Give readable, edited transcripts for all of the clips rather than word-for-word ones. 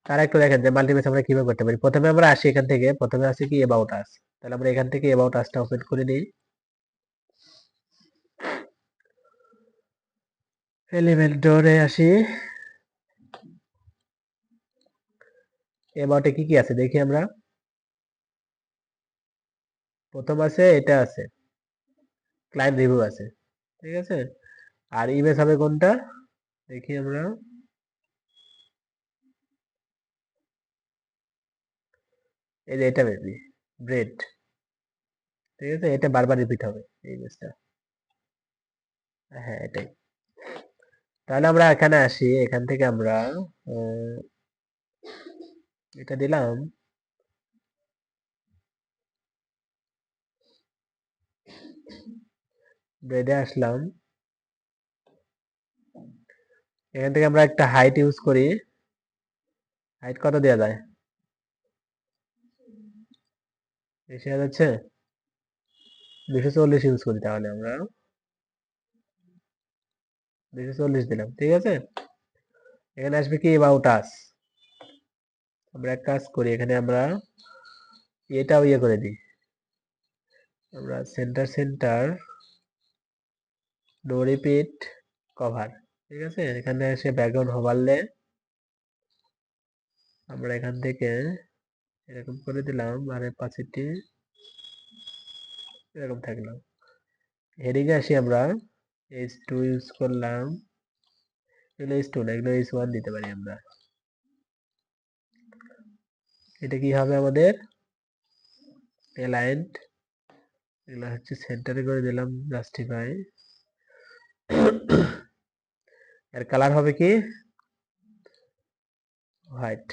তারা একটু দেখেন যে মাল্টিপ্লেস আমরা কিভাবে করতে পারি। প্রথমে আমরা আসি এখান থেকে, প্রথমে আসি কি অ্যাবাউট আস। তাহলে আমরা এখান থেকে অ্যাবাউট আসটা ওপেন করে নিই। এলিমেন্টরে আসি, অ্যাবাউটে কি কি আছে দেখি আমরা। প্রথম আছে এটা আছে, ক্লায়েন্ট রিভিউ আছে, ঠিক আছে। আর ইমেজ হবে কোনটা দেখি আমরা, এই যে এটা বেবি ব্রেড, ঠিক আছে। এটা বারবার রিপিট হবে এই ইমেজটা, হ্যাঁ এটাই। তাহলে আমরা এখানে আসি, এখান থেকে আমরা আহ, এটা দিলাম, ব্রেডে আসলাম। এখান থেকে আমরা একটা হাইট ইউজ করি। হাইট কত দেওয়া যায়, বেশি হয়ে যাচ্ছে, 240 ইউজ করি। তাহলে আমরা 240 দিলাম, ঠিক আছে। এখানে আসবে কি অ্যাবাউট আস। আমরা এক কাজ করি, এখানে আমরা এটাও ইয়ে করে দিই, আমরা centre centre no repeat cover, ঠিক আছে। এখানে এসে ব্যাকগ্রাউন্ড ওভারলে আমরা এখান থেকে এরকম করে দিলাম, আর অ্যাপাসিটি এরকম থাকলো। হেডিং এ আসি আমরা, H2 ইউজ করলাম, এগুলো H2 না, এগুলো H1 দিতে পারি আমরা। এটা কি হবে আমাদের অ্যালাইন্ড, এগুলো হচ্ছে সেন্টারে করে দিলাম, জাস্টিফাই। এর কালার হবে কি হোয়াইট,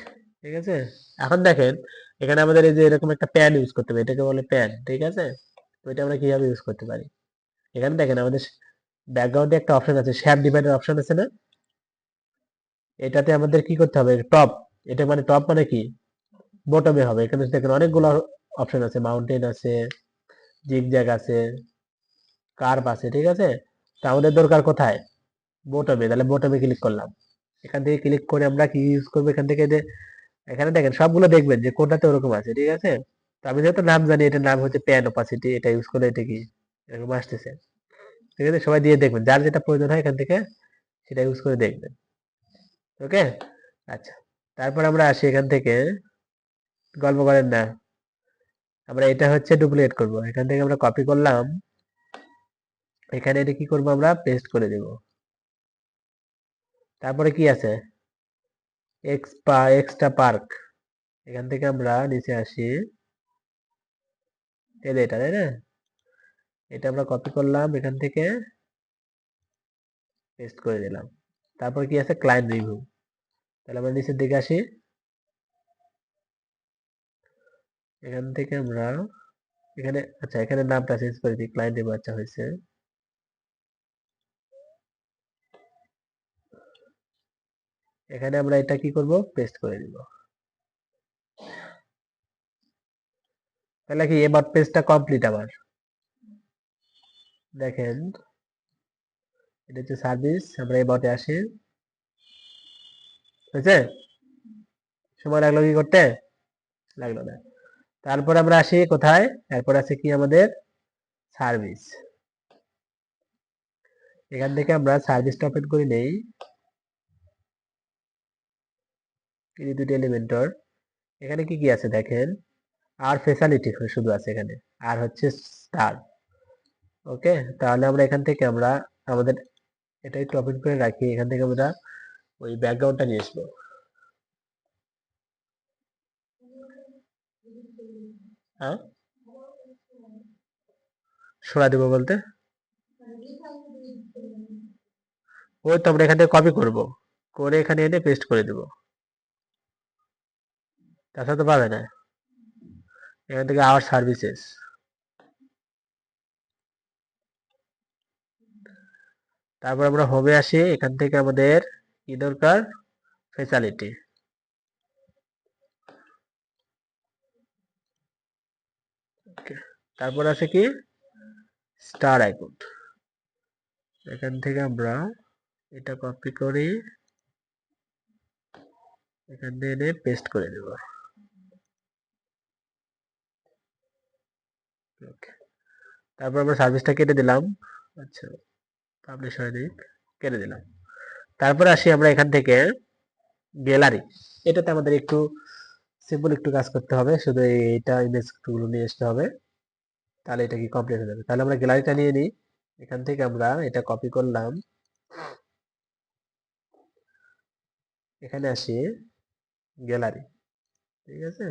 ঠিক আছে। এখন দেখেন এখানে আমাদের এই যে এরকম একটা প্যান ইউজ করতে হবে, এটাকে বলে প্যান, ঠিক আছে। তো এটা আমরা কিভাবে ইউজ করতে পারি, এখানে দেখেন আমাদের ব্যাকগ্রাউন্ডে একটা অপশন আছে, শ্যাপ ডিভাইডার অপশন আছে না। এটাতে আমাদের কি করতে হবে, টপ, এটা মানে টপ মানে কি বটমে হবে। এখানে দেখেন অনেকগুলো অপশন আছে, মাউন্টেন আছে, জিগজ্যাগ আছে, কার্ভ আছে, ঠিক আছে। তো আমাদের দরকার কোথায়, বটমে। তাহলে বটমে ক্লিক করলাম। এখান থেকে ক্লিক করে আমরা কি ইউজ করবো, এখান থেকে যে এখানে দেখেন সবগুলো দেখবেন যে কোনটাতে ওরকম আছে, ঠিক আছে। তো আমি যেহেতু নাম জানি, এটার নাম হচ্ছে প্যান ওপাসিটি, এটা ইউজ করলে এটা কি এরকম আসতেছে, ঠিক আছে। সবাই দিয়ে দেখবেন, যার যেটা প্রয়োজন হয় এখান থেকে সেটা ইউজ করে দেখবেন, ওকে। আচ্ছা, তারপর আমরা আসি এখান থেকে, গল্প করেন না, আমরা এটা হচ্ছে ডুপ্লিকেট করব। এখান থেকে আমরা কপি করলাম, এখানে এটা কি করব, আমরা পেস্ট করে দেব। তারপরে কি আছে, এক্সট্রা পার্ক, এখান থেকে আমরা নিচে আসি, এই যে এটা, তাই না। এটা আমরা কপি করলাম, এখান থেকে পেস্ট করে দিলাম। তারপর কি আছে, ক্লায়েন্ট রিভিউ। তাহলে আমরা নিচের দিকে আসি, এখান থেকে আমরা এখানে, আচ্ছা এখানে নামটা চেঞ্জ করে দিই, ক্লায়েন্ট রিভিউ আচ্ছা হয়েছে। এখানে আমরা এটা কি করব, পেস্ট করে দিব। তাহলে কি এবার পেজটা কমপ্লিট আমার, দেখেন এটা হচ্ছে সার্ভিস। আমরা এবারে আসি, হয়েছে, সময় লাগলো কি করতে, লাগলো না। তারপর আমরা আসি কোথায়, এরপর আছে কি আমাদের সার্ভিস। এখান থেকে আমরা সার্ভিসটা ওপেন করে নেই, এই দুটি এলিমেন্টর। এখানে কি কি আছে দেখেন, আর ফেসিলিটি শুধু আছে এখানে, আর হচ্ছে স্টার, ওকে। তাহলে আমরা এখান থেকে আমরা আমাদের এটা একটু ওপেন করে রাখি, এখান থেকে আমরা ওই ব্যাকগ্রাউন্ডটা নিয়ে আসবো। হ্যাঁ, সরা দেবো বলতে, ওই তো আমরা এখান থেকে কপি করব, করে এখানে এনে পেস্ট করে দেব, তাছাড়া তো পাবে না। এখান থেকে আওয়ার সার্ভিসেস, তারপর আমরা হোমে আসি, এখান থেকে আমাদের কি দরকার, ফেসিলিটি, তারপর আছে কি স্টার আইকন। এখান থেকে আমরা এটা কপি করি, এখানে এনে পেস্ট করে দেব। ওকে, তারপর আমরা সার্ভিসটা কেটে দিলাম। আচ্ছা, পাবলিশ হয়নি, কেটে দিলাম। তারপর আসি আমরা এখান থেকে গ্যালারি। এটাতে আমাদের একটু সিম্পল একটু কাজ করতে হবে, শুধু এইটা ইমেজ গুলো নিয়ে আসতে হবে, তাহলে এটা কি কমপ্লিট হয়ে যাবে। তাহলে আমরা গ্যালারিটা নিয়ে নিই, এখান থেকে আমরা এটা কপি করলাম, এখানে আসি গ্যালারি, ঠিক আছে।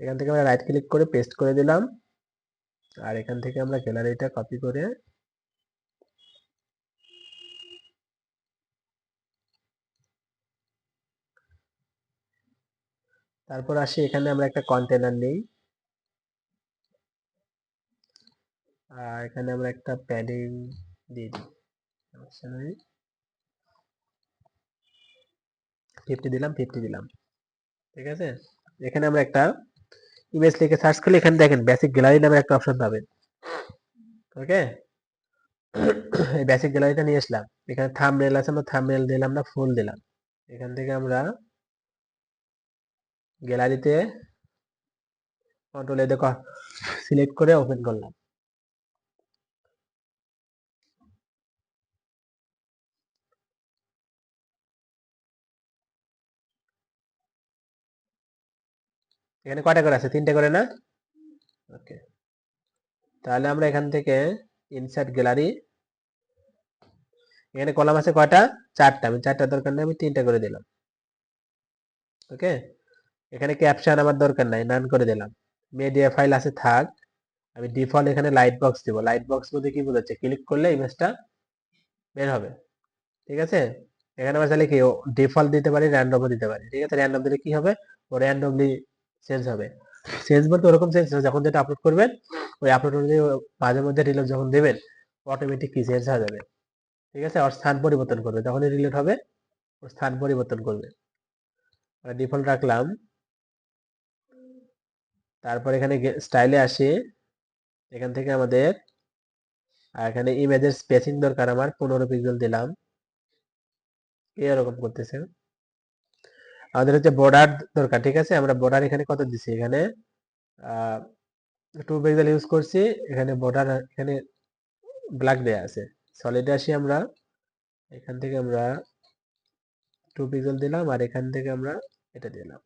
এখান থেকে আমরা রাইট ক্লিক করে পেস্ট করে দিলাম, আর এখান থেকে আমরা গ্যালারিটা কপি করে তারপর আসি এখানে আমরা একটা কন্টেনার নেই, আর এখানে আমরা একটা প্যাডিং দিয়ে দিই, 50 দিলাম, 50 দিলাম, ঠিক আছে। এখানে আমরা একটা ইমেজ লিখে সার্চ করলে এখানে দেখেন বেসিক গ্যালারি নামে একটা অপশন পাবেন। ওকে, এই বেসিক গ্যালারিটা নিয়ে আসলাম, এখানে থাম্বনেল আছে, আমরা থাম্বনেল দিলাম না, ফুল দিলাম। এখান থেকে আমরা গ্যালারিতে কন্ট্রোল এ দেখো সিলেক্ট করে ওপেন করলাম। এখানে কয়টা করে আছে? 3টে করে না? ওকে, তাহলে আমরা এখান থেকে ইনসার্ট গ্যালারি, এখানে কলাম আছে কয়টা? 4টা। আমি 4টা দরকার নেই, আমি 3টা করে দিলাম। ওকে, এখানে ক্যাপশন আমার দরকার নাই, নান করে দিলাম। মিডিয়া ফাইল আছে থাক, আমি ডিফল্ট এখানে লাইট বক্স দিব। লাইট বক্স বলতে কি বোঝাচ্ছে? ক্লিক করলে ইমেজটা বের হবে, ঠিক আছে। এখানে আমরা চাইলে কি ডিফল্ট দিতে পারি, র্যান্ডমও দিতে পারি, ঠিক আছে। র্যান্ডম দিলে কি হবে? ও র্যান্ডমলি চেঞ্জ হবে। চেঞ্জ বলতে ওরকম চেঞ্জ হবে, যখন যেটা আপলোড করবেন ওই আপলোড অনুযায়ী মাঝে মধ্যে রিলোড যখন দেবেন অটোমেটিক কি চেঞ্জ হয়ে যাবে, ঠিক আছে। ওর স্থান পরিবর্তন করবে, যখনই রিলোড হবে ওর স্থান পরিবর্তন করবে। ডিফল্ট রাখলাম, তারপর এখানে স্টাইলে আসি, এখান থেকে আমাদের এখানে ইমেজের স্পেসিং দরকার, আমার 15 পিক্সেল দিলাম। এরকম করতেছে। আমাদের হচ্ছে বর্ডার দরকার, ঠিক আছে। আমরা বর্ডার এখানে কত দিছি? এখানে 2 পিক্সেল ইউজ করছি। এখানে বর্ডার এখানে ব্ল্যাক দেয়া আছে। সলিডে আসি আমরা, এখান থেকে আমরা 2 পিক্সেল দিলাম, আর এখান থেকে আমরা এটা দিলাম,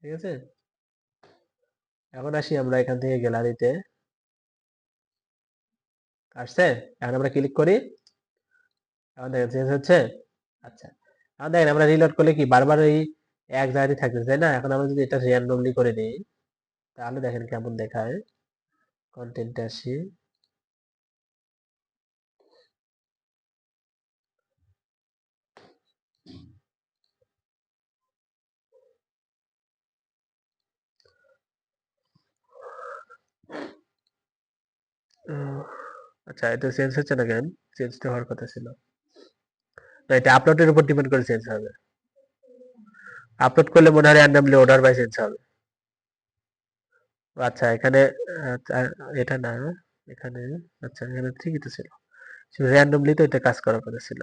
ঠিক আছে। এখন আসি আমরা এখান থেকে গ্যালারিতে, আসছে। এখন আমরা ক্লিক করি, এখন দেখেন চেঞ্জ হচ্ছে। আচ্ছা, এখন দেখেন আমরা রিলোড করলে কি বারবার এই এক জায়গায় থাকতেছে, তাই না। এখন আমরা যদি এটা র্যান্ডমলি করে দিই তাহলে দেখেন কেমন দেখায়। কন্টেন্টে আসি, আচ্ছা এটা চেঞ্জ হচ্ছে না কেন? চেঞ্জটা হওয়ার কথা ছিল না, এটা আপলোডের উপর ডিপেন্ড করে চেঞ্জ হবে। আপলোড করলে মনে হয় র্যান্ডমলি অর্ডার বাই চেঞ্জ হবে। আচ্ছা এখানে আচ্ছা, এটা না, এখানে আচ্ছা এখানে ঠিকই তো ছিল, র্যান্ডমলি তো এটা কাজ করার কথা ছিল।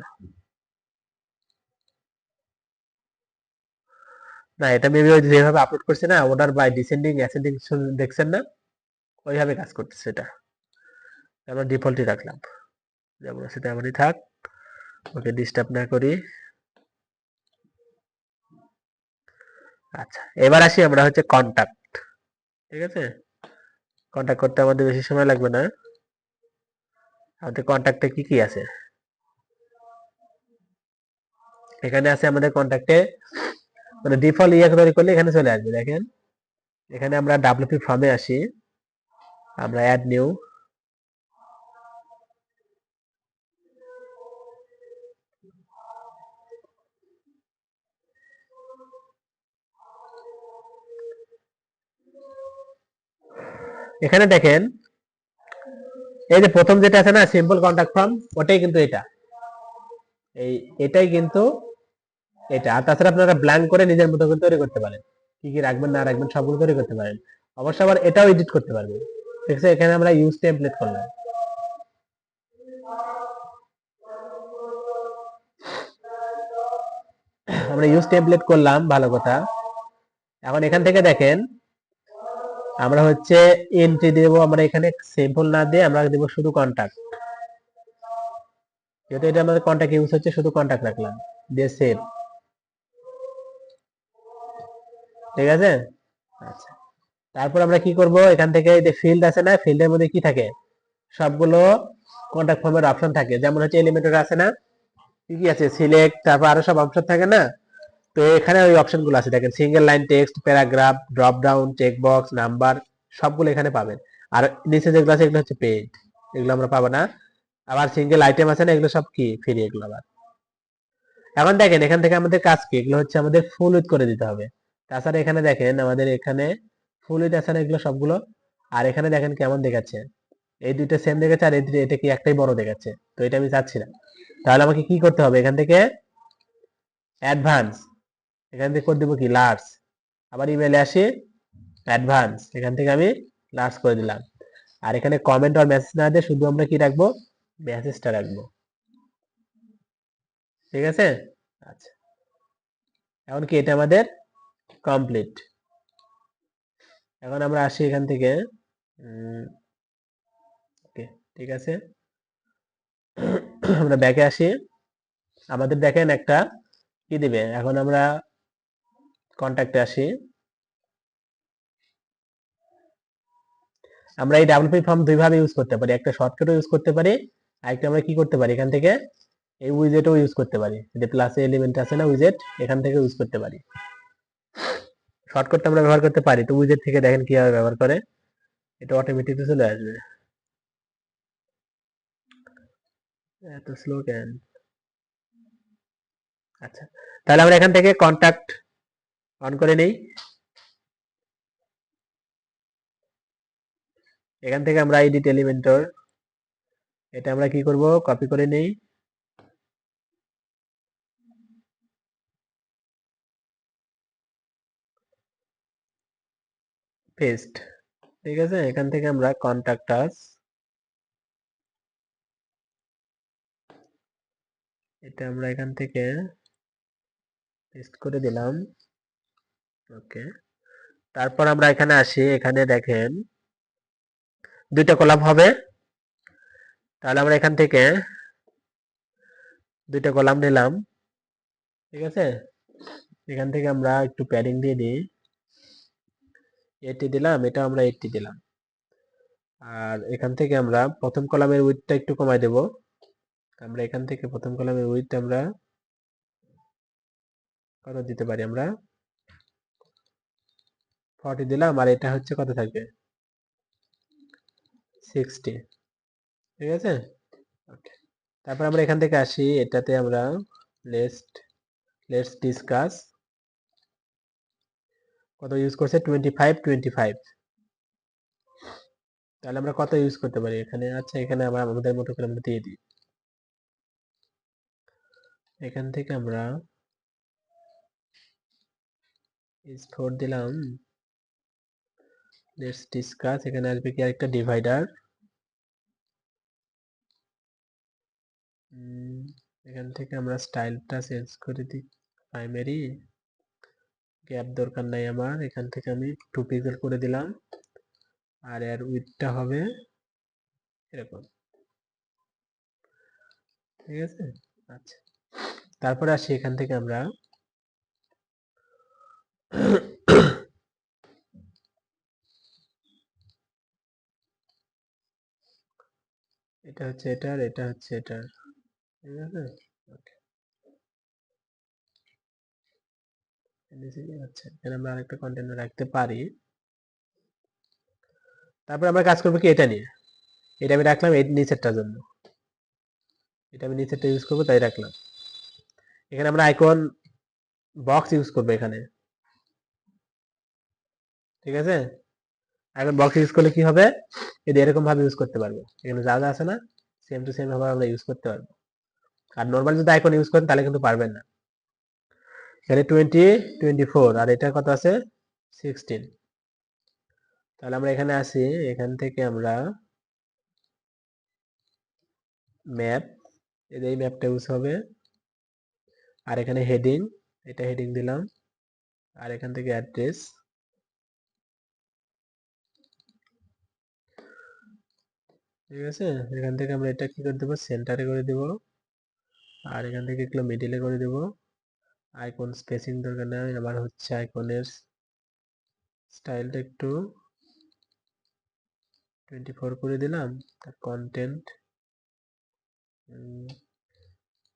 না, এটা মেবি ওই যেভাবে আপলোড করছে না, অর্ডার বাই ডিসেন্ডিং অ্যাসেন্ডিং দেখছেন না, ওইভাবে কাজ করতেছে এটা। আমরা ডিফল্টই রাখলাম, যেমন আছে তেমনই থাক, ওকে ডিস্টার্ব না করি। আচ্ছা, এবার আসি আমরা হচ্ছে কন্টাক্ট, ঠিক আছে। কন্টাক্ট করতে আমাদের বেশি সময় লাগবে না। আমাদের কন্টাক্টে কি কি আছে? এখানে আছে আমাদের কন্টাক্টে, মানে ডিফল্ট ইয়ে তৈরি করলে এখানে চলে আসবে, দেখেন। এখানে আমরা ডাব্লিউপি ফর্মে আসি, আমরা অ্যাড নিউ, এখানে দেখেন এই যে প্রথম যেটা আছে না সিম্পল কন্টাক্ট ফর্ম, ওটাই কিন্তু এটা, এই এটাই কিন্তু এটা। আর তাছাড়া আপনারা ব্ল্যাঙ্ক করে নিজের মতো করে তৈরি করতে পারেন, কি কি রাখবেন না রাখবেন সবগুলো তৈরি করতে পারেন। অবশ্য আবার এটাও এডিট করতে পারবেন। ঠিক আছে, এখানে আমরা ইউজ টেমপ্লেট করলাম। আমরা ইউজ টেমপ্লেট করলাম, ভালো কথা। এখন এখান থেকে দেখেন আমরা হচ্ছে এন্ট্রি দেব, আমরা এখানে সিম্পল না দিয়ে আমরা দেব শুধু কন্টাক্ট, যেহেতু এটা আমাদের কন্টাক্ট ইউজ হচ্ছে, শুধু কন্টাক্ট রাখলাম, দিয়ে সেভ। ঠিক আছে, আচ্ছা। তারপর আমরা কি করব, এখান থেকে যে ফিল্ড আছে না, ফিল্ডের মধ্যে কি থাকে, সবগুলো কন্টাক্ট ফর্মের অপশন থাকে, যেমন হচ্ছে এলিমেন্টর আছে না, কি কি আছে, সিলেক্ট, তারপর আরো সব অপশন থাকে না। তো এখানে ওই অপশনগুলো আছে, দেখেন single line text, paragraph, drop down, checkbox, number, সবগুলো এখানে পাবেন। আর নিচে যেগুলো আছে এগুলো হচ্ছে পেইড, এগুলো আমরা পাবো না। আবার সিঙ্গেল আইটেম আছে না, এগুলো সব কি ফ্রি, এগুলো আবার। এখন দেখেন এখান থেকে আমাদের কাজ কি, এগুলো হচ্ছে আমাদের ফুল উইথ করে দিতে হবে। তাছাড়া এখানে দেখেন আমাদের এখানে ফুল উইথ আছে না, এগুলো সবগুলো। আর এখানে দেখেন কেমন দেখাচ্ছে, এই দুইটা সেম দেখাচ্ছে, আর এটা কি একটাই বড় দেখাচ্ছে। তো এটা আমি চাচ্ছি না, তাহলে আমাকে কি করতে হবে, এখান থেকে অ্যাডভান্স, এখান থেকে করে দিব কি লার্জ। আবার ইমেলে আসি, অ্যাডভান্স, এখান থেকে আমি লার্জ করে দিলাম। আর এখানে কমেন্ট আর মেসেজ না দিয়ে শুধু আমরা কি রাখবো, মেসেজটা রাখবো। ঠিক আছে, আচ্ছা। এখন কি এটা আমাদের কমপ্লিট। এখন আমরা আসি এখান থেকে, ওকে, ঠিক আছে। আমরা ব্যাকে আসি, আমাদের দেখেন একটা কি দিবে, এখন আমরা কন্ট্যাক্টে আসি। আমরা এই ডাবল পি ফর্ম দুই ভাবে ইউজ করতে পারি, একটা শর্টকাটও ইউজ করতে পারি, আরেকটা আমরা কি করতে পারি, এখান থেকে এই উইজেটও ইউজ করতে পারি, যে প্লাস এলিমেন্ট আছে না উইজেট, এখান থেকে ইউজ করতে পারি। শর্টকাটটা আমরা ব্যবহার করতে পারি, তো উইজেট থেকে দেখেন কিভাবে ব্যবহার করে, এটা অটোমেটিকলি চলে আসবে। এত স্লো কেন? আচ্ছা, তাহলে আমরা এখান থেকে কন্টাক্ট অন করে নেই। এখান থেকে আমরা এডিট এলিমেন্টর, এটা আমরা কি করব, কপি করে নেই, পেস্ট। ঠিক আছে, এখান থেকে আমরা কন্টাক্ট আস, এটা আমরা এখান থেকে পেস্ট করে দিলাম। ওকে, তারপর আমরা এখানে আসি, এখানে দেখেন দুইটা কলাম হবে, তাহলে আমরা এখান থেকে দুইটা কলাম নিলাম। ঠিক আছে, এখান থেকে আমরা একটু প্যাডিং দিয়ে দিই, 80 দিলাম, এটা আমরা 80 দিলাম। আর এখান থেকে আমরা প্রথম কলামের উইডথটা একটু কমাই দেব, আমরা এখান থেকে প্রথম কলামের উইডথ আমরা কত দিতে পারি, আমরা 40 দিলাম, আর এটা হচ্ছে কত থাকবে, 60। ঠিক আছে, ওকে। তারপর আমরা এখান থেকে আসি, এটাতে আমরা লেটস ডিসকাস কত ইউজ করছে, 25, তাহলে আমরা কত ইউজ করতে পারি এখানে, আচ্ছা এখানে আমরা আমাদের মতো করে আমরা দিয়ে দিই, এখান থেকে আমরা is 4 দিলাম, লেটস ডিসকাস, এখানে আসবে কি আরেকটা ডিভাইডার, এখান থেকে আমরা স্টাইলটা চেঞ্জ করে দিই, প্রাইমারি গ্যাপ দরকার নাই আমার, এখান থেকে আমি 2 পিক্সেল করে দিলাম, আর এর উইডথটা হবে এরকম। ঠিক আছে, আচ্ছা। তারপরে আসি এখান থেকে আমরা এটা হচ্ছে এটার, এটা হচ্ছে এটার। ঠিক আছে, ওকে, আচ্ছা এখানে আমরা আরেকটা কন্টেনার রাখতে পারি। তারপর আমরা কাজ করবো কি এটা নিয়ে, এটা আমি রাখলাম এই নিচেরটার জন্য, এটা আমি নিচেরটা ইউজ করবো তাই রাখলাম। এখানে আমরা আইকন বক্স ইউজ করবো এখানে। ঠিক আছে, আইকন বক্স ইউজ করলে কি হবে, এটা এরকম ভাবে ইউজ করতে পারবো, এখানে যা যা আছে না সেম টু সেম ভাবে আমরা ইউজ করতে পারবো। আর নর্মাল যদি আইকন ইউজ করেন তাহলে কিন্তু পারবেন না। এখানে 20, 24, আর এটা কত আছে 16। তাহলে আমরা এখানে আসি, এখান থেকে আমরা ম্যাপ, এই ম্যাপটা ইউজ হবে। আর এখানে হেডিং, এটা হেডিং দিলাম। আর এখান থেকে অ্যাড্রেস, ঠিক আছে। এখান থেকে আমরা এটা কি করে দেবো, সেন্টারে করে দেব। আর এখান থেকে এগুলো মিডিলে করে দেব। আইকন স্পেসিং দরকার নেই, আমার হচ্ছে আইকনের স্টাইলটা একটু 24 করে দিলাম। তার কন্টেন্ট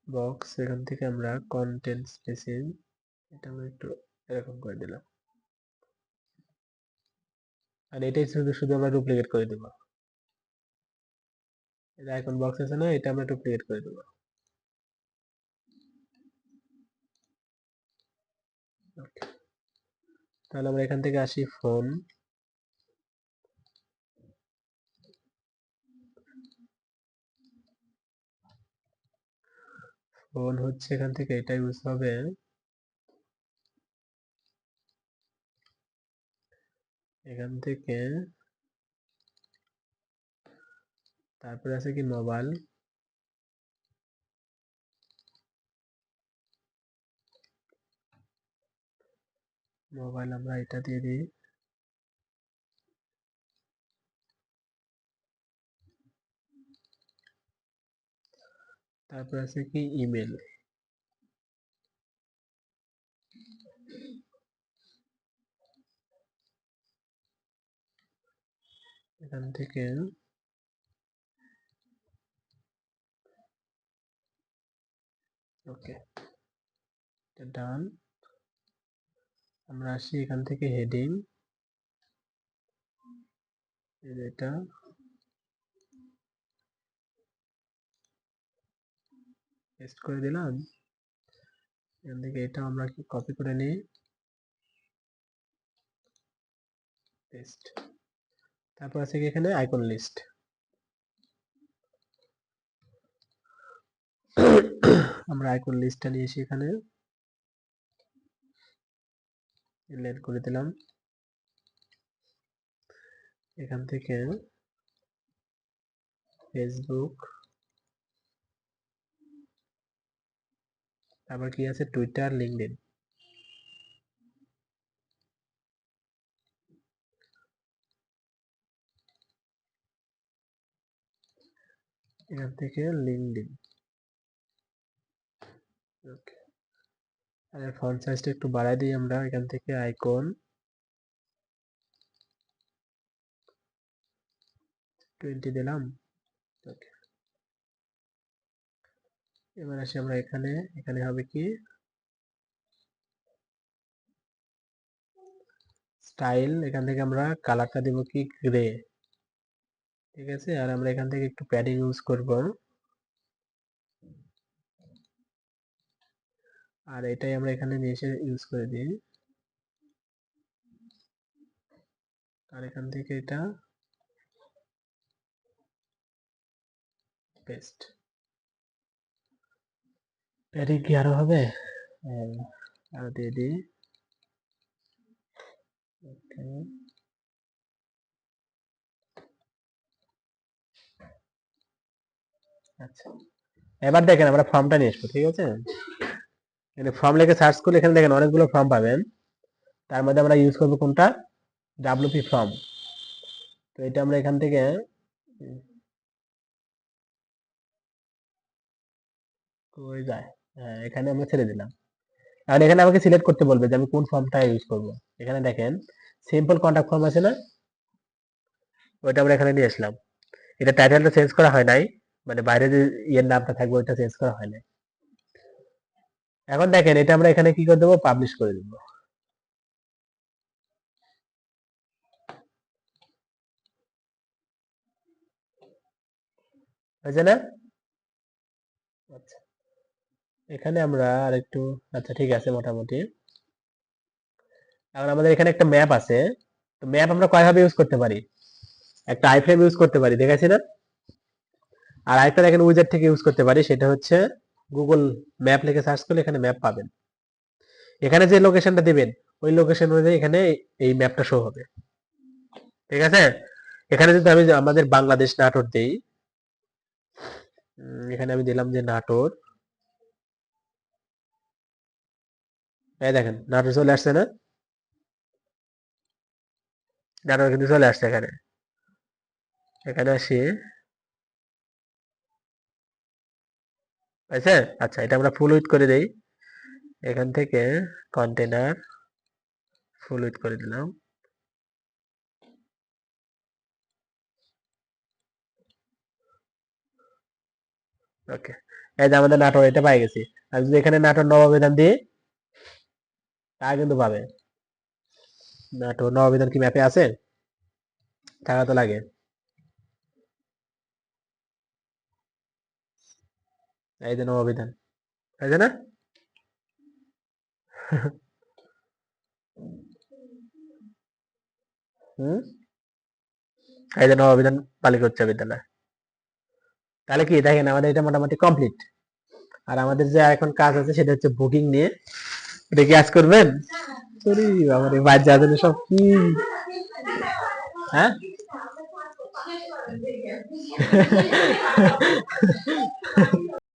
বক্স, এখান থেকে আমরা কন্টেন্ট স্পেসিং এটা আমরা একটু এরকম করে দিলাম। আর এটাই শুধু শুধু আমরা ডুপ্লিকেট করে দেব। এটা আইকন বক্স আছে না, এটা আমরা ডুপ্লিকেট করে দেব। তাহলে আমরা এখান থেকে আসি ফোন, ফোন হচ্ছে এখান থেকে এটা ইউজ হবে। এখান থেকে তারপরে আছে কি মোবাইল, মোবাইল আমরা এটা দিয়ে দিই। তারপর আছে কি ইমেল, এখান থেকে ওকে, এটা ডান। আমরা আসি এখান থেকে হেডিং, এটা পেস্ট করে দিলাম। এখান থেকে এটা আমরা কি কপি করে নিই, পেস্ট। তারপর আছে কি এখানে আইকন লিস্ট, আমরা আইকন লিস্টটা নিয়ে এসে এখানে ইনলাইন করে দিলাম। এখান থেকে ফেসবুক, তারপর কি আছে টুইটার, লিঙ্কডইন। এখান থেকে লিঙ্কডইন, ওকে। আর ফন্ট সাইজটা একটু বাড়াই দিই আমরা, এখান থেকে আইকন 20 দিলাম, ওকে। এবার আসি আমরা এখানে, এখানে হবে কি স্টাইল, এখান থেকে আমরা কালারটা দেব কি গ্রে, ঠিক আছে। আর আমরা এখান থেকে একটু প্যাডিং ইউজ করব, আর এটাই আমরা এখানে নিয়ে এসে ইউজ করে দিই। আর এখান থেকে এটা পেস্ট। প্যাডিং কি আরো হবে, আরো দিয়ে দিই, ওকে। আচ্ছা, এবার দেখেন আমরা ফর্মটা নিয়ে আসবো, ঠিক আছে। এখানে ফর্ম লিখে সার্চ করলে এখানে দেখেন অনেকগুলো ফর্ম পাবেন। তার মধ্যে আমরা ইউজ করবো কোনটা, ডাব্লিউপি ফর্ম। তো এটা আমরা এখান থেকে কই যায়, হ্যাঁ এখানে আমরা ছেড়ে দিলাম। আর এখানে আমাকে সিলেক্ট করতে বলবে যে আমি কোন ফর্মটা ইউজ করব। এখানে দেখেন সিম্পল কন্টাক্ট ফর্ম আছে না, ওইটা আমরা এখানে নিয়ে আসলাম। এটা টাইটেলটা চেঞ্জ করা হয় নাই, মানে বাইরে যে ইয়ের নামটা থাকবে ওইটা চেঞ্জ করা হয় নাই। এখন দেখেন এটা আমরা এখানে কি করে দেবো, পাবলিশ করে দেবো, হয়েছে না। আচ্ছা, এখানে আমরা আরেকটু, আচ্ছা ঠিক আছে মোটামুটি। এখন আমাদের এখানে একটা ম্যাপ আছে, তো ম্যাপ আমরা কয়ভাবে ইউজ করতে পারি, একটা আইফ্রেম ইউজ করতে পারি, দেখাচ্ছি না। আর আরেকটা দেখেন উইজার থেকে ইউজ করতে পারি, সেটা হচ্ছে গুগল ম্যাপ লিখে সার্চ করলে এখানে ম্যাপ পাবেন। এখানে যে লোকেশনটা দিবেন ওই লোকেশন অনুযায়ী এখানে এই ম্যাপটা শো হবে। ঠিক আছে, এখানে যদি আমি আমাদের বাংলাদেশ নাটোর দেই, এখানে আমি দিলাম যে নাটোর, এই দেখেন নাটোর চলে আসছে না, নাটোর কিন্তু চলে আসছে এখানে। এখানে আসি, পাইছে? আচ্ছা, এটা আমরা ফুল উইথ করে দেই। এখান থেকে কন্টেনার ফুল উইথ করে দিলাম। ওকে, এই যে আমাদের নাটোর এটা পাই গেছি। আর যদি এখানে নাটোর নববিধান দিই, তা কিন্তু পাবে। নাটোর নববিধান কি ম্যাপে আছে? টাকা তো লাগে। এই যে নববিধান, আছে না? হুম, এই যে নববিধান বালিকা উচ্চ বিদ্যালয়। তাহলে কি দেখেন আমাদের এটা মোটামুটি কমপ্লিট। আর আমাদের যে এখন কাজ আছে সেটা হচ্ছে বুকিং নিয়ে। এটা কি আজ করবেন? সরি, আমাদের বাদ যা জানি সব কি, হ্যাঁ?